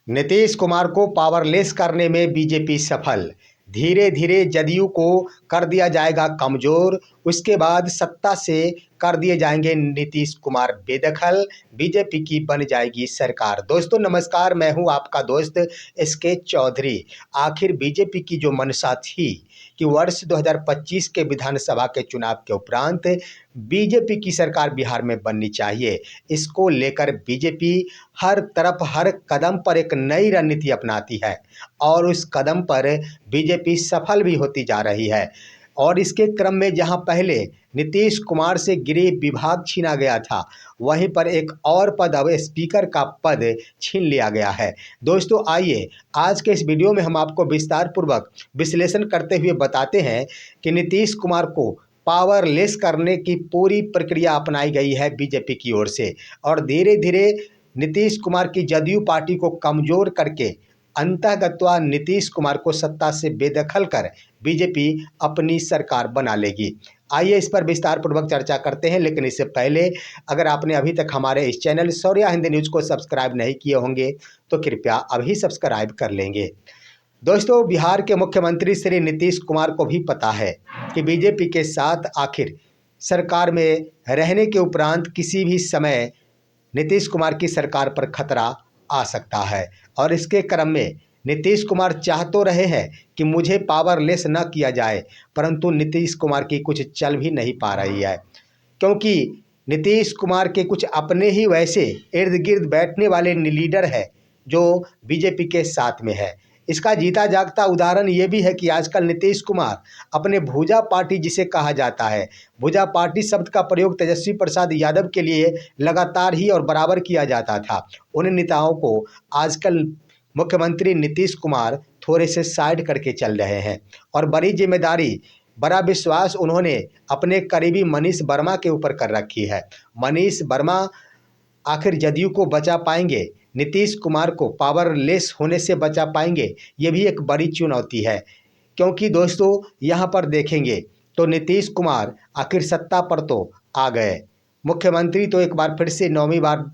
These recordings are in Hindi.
नीतीश कुमार को पावरलेस करने में बीजेपी सफल। धीरे धीरे जदयू को कर दिया जाएगा कमजोर। उसके बाद सत्ता से कर दिए जाएंगे नीतीश कुमार बेदखल। बीजेपी की बन जाएगी सरकार। दोस्तों नमस्कार, मैं हूं आपका दोस्त एसके चौधरी। आखिर बीजेपी की जो मंशा थी कि वर्ष 2025 के विधानसभा के चुनाव के उपरांत बीजेपी की सरकार बिहार में बननी चाहिए, इसको लेकर बीजेपी हर तरफ हर कदम पर एक नई रणनीति अपनाती है और उस कदम पर बीजेपी सफल भी होती जा रही है। और इसके क्रम में जहां पहले नीतीश कुमार से गृह विभाग छीना गया था, वहीं पर एक और पद, अब स्पीकर का पद छीन लिया गया है। दोस्तों आइए आज के इस वीडियो में हम आपको विस्तार पूर्वक विश्लेषण करते हुए बताते हैं कि नीतीश कुमार को पावरलेस करने की पूरी प्रक्रिया अपनाई गई है बीजेपी की ओर से और धीरे धीरे नीतीश कुमार की जदयू पार्टी को कमजोर करके अंतःगत्वा नीतीश कुमार को सत्ता से बेदखल कर बीजेपी अपनी सरकार बना लेगी। आइए इस पर विस्तार पूर्वक चर्चा करते हैं, लेकिन इससे पहले अगर आपने अभी तक हमारे इस चैनल शौर्य हिंदी न्यूज़ को सब्सक्राइब नहीं किए होंगे तो कृपया अभी सब्सक्राइब कर लेंगे। दोस्तों बिहार के मुख्यमंत्री श्री नीतीश कुमार को भी पता है कि बीजेपी के साथ आखिर सरकार में रहने के उपरांत किसी भी समय नीतीश कुमार की सरकार पर खतरा आ सकता है और इसके क्रम में नीतीश कुमार चाह तो रहे हैं कि मुझे पावरलेस न किया जाए, परंतु नीतीश कुमार की कुछ चल भी नहीं पा रही है, क्योंकि नीतीश कुमार के कुछ अपने ही वैसे इर्द गिर्द बैठने वाले लीडर है जो बीजेपी के साथ में है। इसका जीता जागता उदाहरण ये भी है कि आजकल नीतीश कुमार अपने भुजा पार्टी जिसे कहा जाता है, भुजा पार्टी शब्द का प्रयोग तेजस्वी प्रसाद यादव के लिए लगातार ही और बराबर किया जाता था, उन नेताओं को आजकल मुख्यमंत्री नीतीश कुमार थोड़े से साइड करके चल रहे हैं और बड़ी जिम्मेदारी, बड़ा विश्वास उन्होंने अपने करीबी मनीष वर्मा के ऊपर कर रखी है। मनीष वर्मा आखिर जदयू को बचा पाएंगे, नीतीश कुमार को पावरलेस होने से बचा पाएंगे, ये भी एक बड़ी चुनौती है। क्योंकि दोस्तों यहाँ पर देखेंगे तो नीतीश कुमार आखिर सत्ता पर तो आ गए, मुख्यमंत्री तो एक बार फिर से 9वीं बार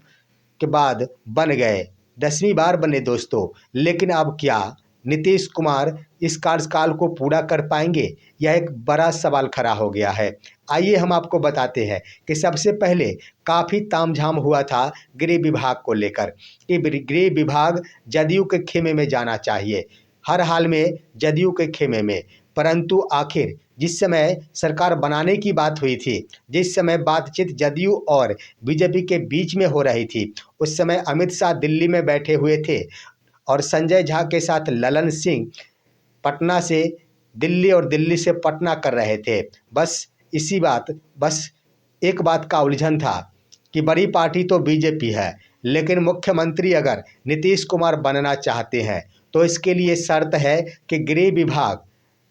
के बाद बन गए, 10वीं बार बने दोस्तों, लेकिन अब क्या नीतीश कुमार इस कार्यकाल को पूरा कर पाएंगे? यह एक बड़ा सवाल खड़ा हो गया है। आइए हम आपको बताते हैं कि सबसे पहले काफ़ी तामझाम हुआ था गृह विभाग को लेकर कि गृह विभाग जदयू के खेमे में जाना चाहिए, हर हाल में जदयू के खेमे में, परंतु आखिर जिस समय सरकार बनाने की बात हुई थी, जिस समय बातचीत जदयू और बीजेपी के बीच में हो रही थी, उस समय अमित शाह दिल्ली में बैठे हुए थे और संजय झा के साथ ललन सिंह पटना से दिल्ली और दिल्ली से पटना कर रहे थे। बस एक बात का उलझन था कि बड़ी पार्टी तो बीजेपी है, लेकिन मुख्यमंत्री अगर नीतीश कुमार बनना चाहते हैं तो इसके लिए शर्त है कि गृह विभाग,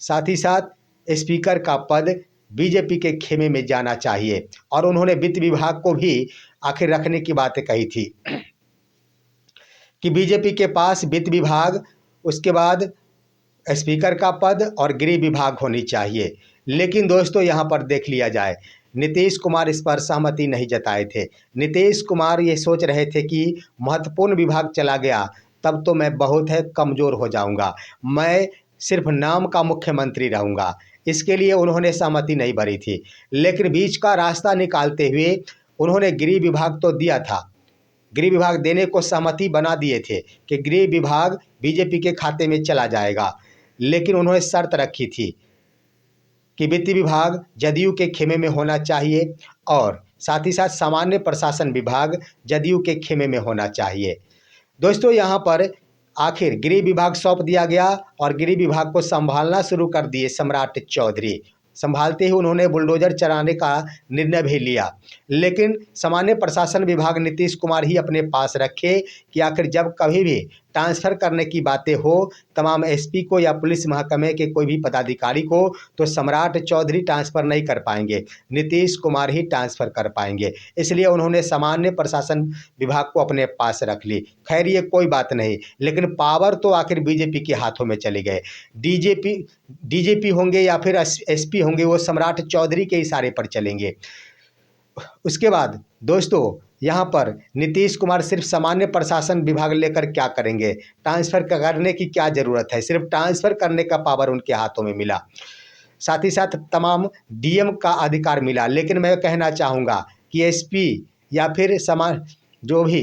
साथ ही साथ स्पीकर का पद बीजेपी के खेमे में जाना चाहिए और उन्होंने वित्त विभाग को भी आखिर रखने की बातें कही थी कि बीजेपी के पास वित्त विभाग, उसके बाद स्पीकर का पद और गृह विभाग होनी चाहिए। लेकिन दोस्तों यहाँ पर देख लिया जाए, नीतीश कुमार इस पर सहमति नहीं जताए थे। नीतीश कुमार ये सोच रहे थे कि महत्वपूर्ण विभाग चला गया तब तो मैं बहुत है कमज़ोर हो जाऊंगा, मैं सिर्फ नाम का मुख्यमंत्री रहूंगा, इसके लिए उन्होंने सहमति नहीं भरी थी। लेकिन बीच का रास्ता निकालते हुए उन्होंने गृह विभाग तो दिया था, गृह विभाग देने को सहमति बना दिए थे कि गृह विभाग बीजेपी के खाते में चला जाएगा, लेकिन उन्होंने शर्त रखी थी कि वित्त विभाग जदयू के खेमे में होना चाहिए और साथ ही साथ सामान्य प्रशासन विभाग जदयू के खेमे में होना चाहिए। दोस्तों यहाँ पर आखिर गृह विभाग सौंप दिया गया और गृह विभाग को संभालना शुरू कर दिए सम्राट चौधरी। संभालते ही उन्होंने बुलडोजर चलाने का निर्णय भी लिया, लेकिन सामान्य प्रशासन विभाग नीतीश कुमार ही अपने पास रखे कि आखिर जब कभी भी ट्रांसफ़र करने की बातें हो तमाम एसपी को या पुलिस महकमे के कोई भी पदाधिकारी को, तो सम्राट चौधरी ट्रांसफ़र नहीं कर पाएंगे, नीतीश कुमार ही ट्रांसफ़र कर पाएंगे। इसलिए उन्होंने सामान्य प्रशासन विभाग को अपने पास रख ली। खैर ये कोई बात नहीं, लेकिन पावर तो आखिर बीजेपी के हाथों में चले गए। डीजीपी होंगे या फिर एसपी होंगे, वो सम्राट चौधरी के इशारे पर चलेंगे। उसके बाद दोस्तों यहाँ पर नीतीश कुमार सिर्फ सामान्य प्रशासन विभाग लेकर क्या करेंगे? ट्रांसफ़र करने की क्या ज़रूरत है? सिर्फ ट्रांसफ़र करने का पावर उनके हाथों में मिला। साथ ही साथ तमाम डीएम का अधिकार मिला। लेकिन मैं कहना चाहूँगा कि एसपी या फिर जो भी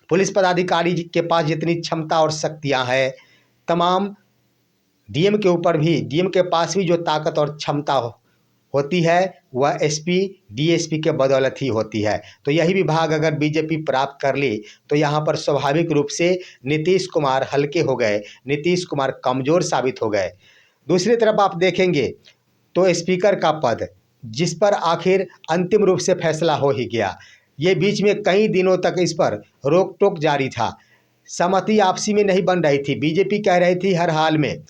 पुलिस पदाधिकारी के पास जितनी क्षमता और शक्तियाँ हैं, तमाम डीएम के पास भी जो ताकत और क्षमता होती है वह एसपी डीएसपी के बदौलत ही होती है। तो यही विभाग अगर बीजेपी प्राप्त कर ली तो यहाँ पर स्वाभाविक रूप से नीतीश कुमार हल्के हो गए, नीतीश कुमार कमज़ोर साबित हो गए। दूसरी तरफ आप देखेंगे तो स्पीकर का पद, जिस पर आखिर अंतिम रूप से फैसला हो ही गया। ये बीच में कई दिनों तक इस पर रोक टोक जारी था, सहमति आपसी में नहीं बन रही थी। बीजेपी कह रही थी हर हाल में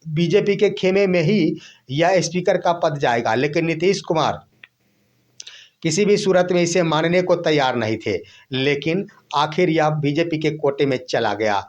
बीजेपी के खेमे में ही यह स्पीकर का पद जाएगा, लेकिन नीतीश कुमार किसी भी सूरत में इसे मानने को तैयार नहीं थे। लेकिन आखिर यह बीजेपी के कोटे में चला गया।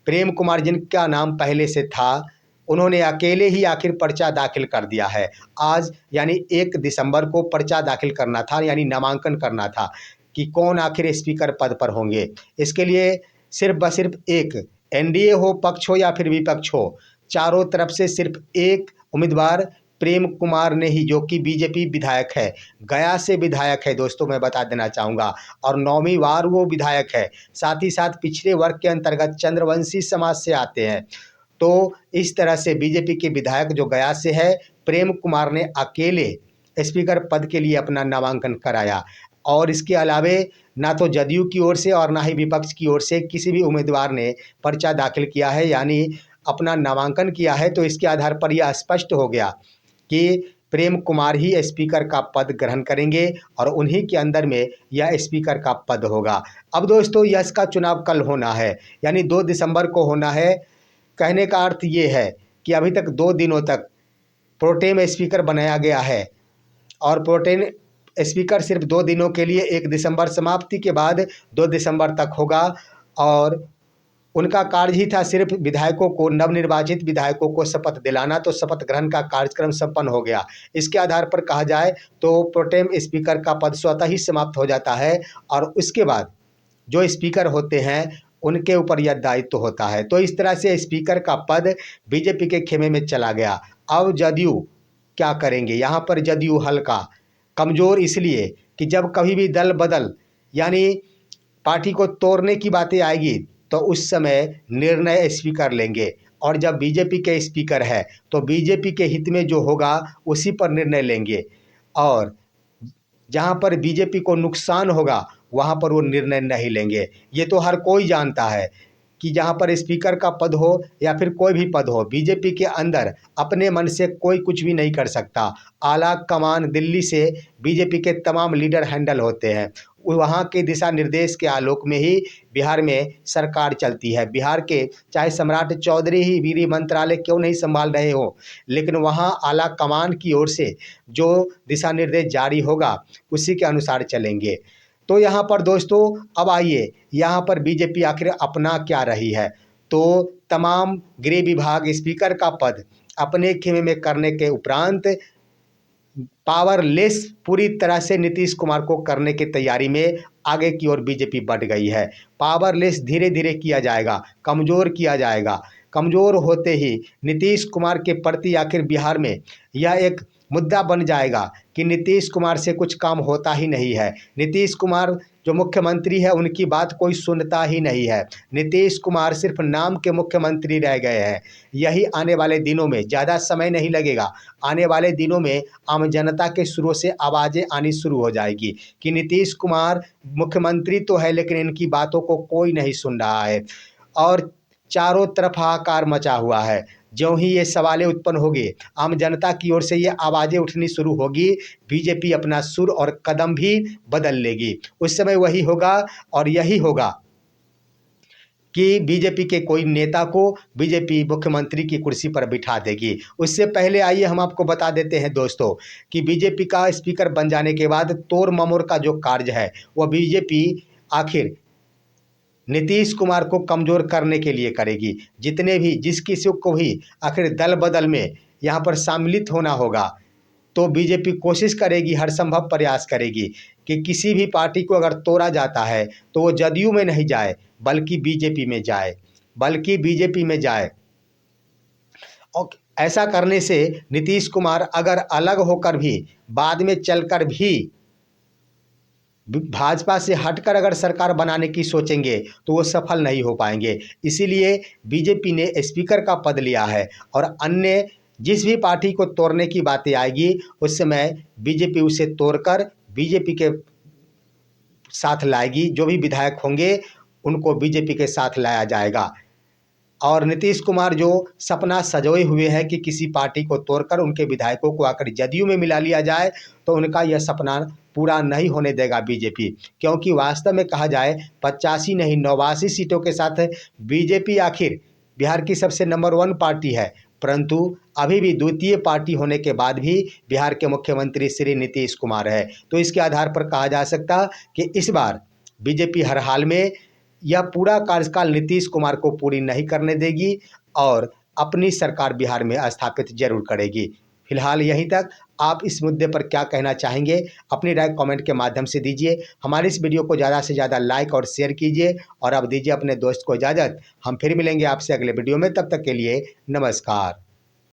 प्रेम कुमार जिनका नाम पहले से था, उन्होंने अकेले ही आखिर पर्चा दाखिल कर दिया है। आज यानी 1 दिसंबर को पर्चा दाखिल करना था, यानी नामांकन करना था कि कौन आखिर स्पीकर पद पर होंगे। इसके लिए सिर्फ ब सिर्फ एक एनडीए हो, पक्ष हो या फिर विपक्ष हो, चारों तरफ से सिर्फ एक उम्मीदवार प्रेम कुमार ने ही, जो कि बीजेपी विधायक है, गया से विधायक है दोस्तों, मैं बता देना चाहूँगा, और 9वीं बार वो विधायक है। साथ ही साथ पिछड़े वर्ग के अंतर्गत चंद्रवंशी समाज से आते हैं। तो इस तरह से बीजेपी के विधायक जो गया से है, प्रेम कुमार ने अकेले स्पीकर पद के लिए अपना नामांकन कराया। और इसके अलावे ना तो जदयू की ओर से और ना ही विपक्ष की ओर से किसी भी उम्मीदवार ने पर्चा दाखिल किया है, यानी अपना नामांकन किया है। तो इसके आधार पर यह स्पष्ट हो गया कि प्रेम कुमार ही स्पीकर का पद ग्रहण करेंगे और उन्हीं के अंदर में यह स्पीकर का पद होगा। अब दोस्तों यश का चुनाव कल होना है, यानी 2 दिसंबर को होना है। कहने का अर्थ ये है कि अभी तक 2 दिनों तक प्रोटेम स्पीकर बनाया गया है और प्रोटेम स्पीकर सिर्फ 2 दिनों के लिए 1 दिसंबर समाप्ति के बाद 2 दिसंबर तक होगा। और उनका कार्य ही था सिर्फ विधायकों को, नवनिर्वाचित विधायकों को शपथ दिलाना। तो शपथ ग्रहण का कार्यक्रम संपन्न हो गया। इसके आधार पर कहा जाए तो प्रोटेम स्पीकर का पद स्वतः ही समाप्त हो जाता है और उसके बाद जो स्पीकर होते हैं उनके ऊपर यह दायित्व होता है। तो इस तरह से स्पीकर का पद बीजेपी के खेमे में चला गया। अब जदयू क्या करेंगे? यहाँ पर जदयू हल्का कमज़ोर इसलिए कि जब कभी भी दल बदल यानी पार्टी को तोड़ने की बातें आएगी तो उस समय निर्णय स्पीकर लेंगे, और जब बीजेपी के स्पीकर है तो बीजेपी के हित में जो होगा उसी पर निर्णय लेंगे, और जहाँ पर बीजेपी को नुकसान होगा वहाँ पर वो निर्णय नहीं लेंगे। ये तो हर कोई जानता है कि जहाँ पर स्पीकर का पद हो या फिर कोई भी पद हो, बीजेपी के अंदर अपने मन से कोई कुछ भी नहीं कर सकता। आला कमान दिल्ली से बीजेपी के तमाम लीडर हैंडल होते हैं। वहाँ के दिशा निर्देश के आलोक में ही बिहार में सरकार चलती है। बिहार के चाहे सम्राट चौधरी ही गृह मंत्रालय क्यों नहीं संभाल रहे हो, लेकिन वहाँ आला कमान की ओर से जो दिशा निर्देश जारी होगा उसी के अनुसार चलेंगे। तो यहाँ पर दोस्तों अब आइए, यहाँ पर बीजेपी आखिर अपना क्या रही है। तो तमाम गृह विभाग स्पीकर का पद अपने खेमे में करने के उपरांत पावरलेस पूरी तरह से नीतीश कुमार को करने की तैयारी में आगे की ओर बीजेपी बढ़ गई है। पावरलेस धीरे धीरे किया जाएगा, कमज़ोर किया जाएगा। कमज़ोर होते ही नीतीश कुमार के प्रति आखिर बिहार में यह एक मुद्दा बन जाएगा कि नीतीश कुमार से कुछ काम होता ही नहीं है। नीतीश कुमार जो मुख्यमंत्री है उनकी बात कोई सुनता ही नहीं है। नीतीश कुमार सिर्फ नाम के मुख्यमंत्री रह गए हैं। यही आने वाले दिनों में, ज़्यादा समय नहीं लगेगा, आने वाले दिनों में आम जनता के शुरू से आवाज़ें आनी शुरू हो जाएगी कि नीतीश कुमार मुख्यमंत्री तो है लेकिन इनकी बातों को कोई नहीं सुन रहा है। और चारों तरफ हाहाकार मचा हुआ है। ज्यों ही ये सवालें उत्पन्न होंगे, आम जनता की ओर से ये आवाज़ें उठनी शुरू होगी, बीजेपी अपना सुर और कदम भी बदल लेगी। उस समय वही होगा और यही होगा कि बीजेपी के कोई नेता को बीजेपी मुख्यमंत्री की कुर्सी पर बिठा देगी। उससे पहले आइए हम आपको बता देते हैं दोस्तों कि बीजेपी का स्पीकर बन जाने के बाद तोड़ ममोड़ का जो कार्य है वह बीजेपी आखिर नीतीश कुमार को कमज़ोर करने के लिए करेगी। जिस किसी को भी आखिर दल बदल में यहाँ पर सम्मिलित होना होगा, तो बीजेपी कोशिश करेगी, हर संभव प्रयास करेगी कि किसी भी पार्टी को अगर तोड़ा जाता है तो वो जदयू में नहीं जाए बल्कि बीजेपी में जाए। और ऐसा करने से नीतीश कुमार अगर अलग होकर भी बाद में चलकर भी भाजपा से हटकर अगर सरकार बनाने की सोचेंगे तो वो सफल नहीं हो पाएंगे। इसीलिए बीजेपी ने स्पीकर का पद लिया है और अन्य जिस भी पार्टी को तोड़ने की बातें आएगी उस समय बीजेपी उसे तोड़कर बीजेपी के साथ लाएगी। जो भी विधायक होंगे उनको बीजेपी के साथ लाया जाएगा। और नीतीश कुमार जो सपना सजोए हुए हैं कि किसी पार्टी को तोड़कर उनके विधायकों को आकर जदयू में मिला लिया जाए, तो उनका यह सपना पूरा नहीं होने देगा बीजेपी। क्योंकि वास्तव में कहा जाए 85 नहीं 89 सीटों के साथ बीजेपी आखिर बिहार की सबसे नंबर 1 पार्टी है, परंतु अभी भी द्वितीय पार्टी होने के बाद भी बिहार के मुख्यमंत्री श्री नीतीश कुमार है। तो इसके आधार पर कहा जा सकता कि इस बार बीजेपी हर हाल में यह पूरा कार्यकाल नीतीश कुमार को पूरी नहीं करने देगी और अपनी सरकार बिहार में स्थापित जरूर करेगी। फिलहाल यहीं तक। आप इस मुद्दे पर क्या कहना चाहेंगे, अपनी राय कमेंट के माध्यम से दीजिए। हमारी इस वीडियो को ज़्यादा से ज़्यादा लाइक और शेयर कीजिए और अब दीजिए अपने दोस्त को इजाज़त। हम फिर मिलेंगे आपसे अगले वीडियो में, तब तक के लिए नमस्कार।